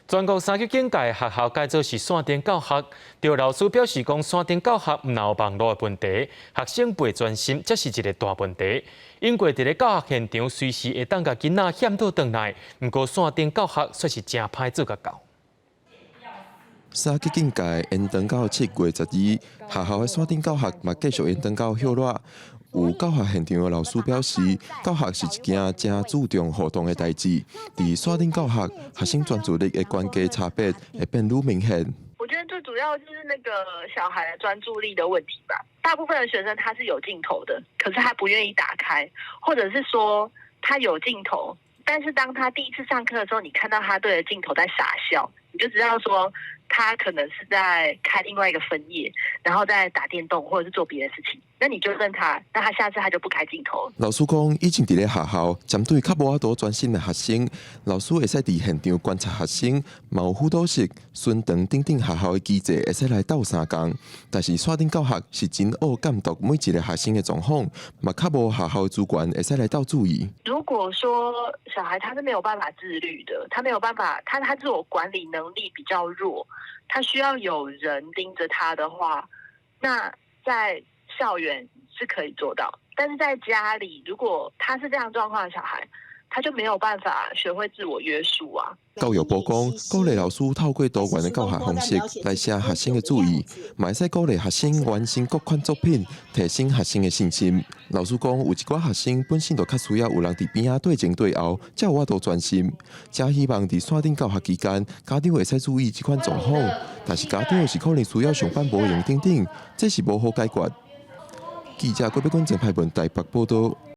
全国3级警戒学校改造是线顶教学，对老师表示讲线顶教学毋有网络的问题，学生袂专心，这是一个大问题。因为伫咧教学现场随时会当甲囡仔险倒转来，毋过线顶教学却是真歹做甲到。3级警戒延长到7月12日，学校的线顶教学嘛继续延长到后热。有教学现场的老师表示，教学是一件真注重互动的代志。伫线顶教学，学生专注力的关键差别会变愈明显。我觉得最主要就是那个小孩的专注力的问题吧。大部分的学生他是有镜头的，可是他不愿意打开，或者是说他有镜头，但是当他第一次上课的时候，你看到他对着镜头在傻笑，你就知道说他可能是在开另外一个分页，然后在打电动或者是做别的事情。那你就问他，那他下次他就不开镜头。老师讲，以前伫咧学校针对较无法度专心的学生，老师会使伫现场观察学生，嘛有辅导室、巡堂等等学校的机制会使来斗相共。但是线顶教学是真学监督每一个学生的状况，嘛较无学校的资源会使来斗注意。如果说小孩他是没有办法自律的，他没有办法，他自我管理能力比较弱，他需要有人盯着他的话，那在校园是可以做到，但是在家里，如果他是这样状况的小孩，他就没有办法学会自我约束啊。教育部讲，鼓励老师透过多元的教学方式来写学生的注意，嘛会使鼓励学生完成各款作品，提升学生的信心。老师讲，有一寡学生本身就较需要有人伫边仔对前对后，才有法度专心。真希望伫线顶教学期间，家长会使注意这款状况，但是家长是可能需要上班无用等等，这是无好解决。记者郭碧君正派文台北报道。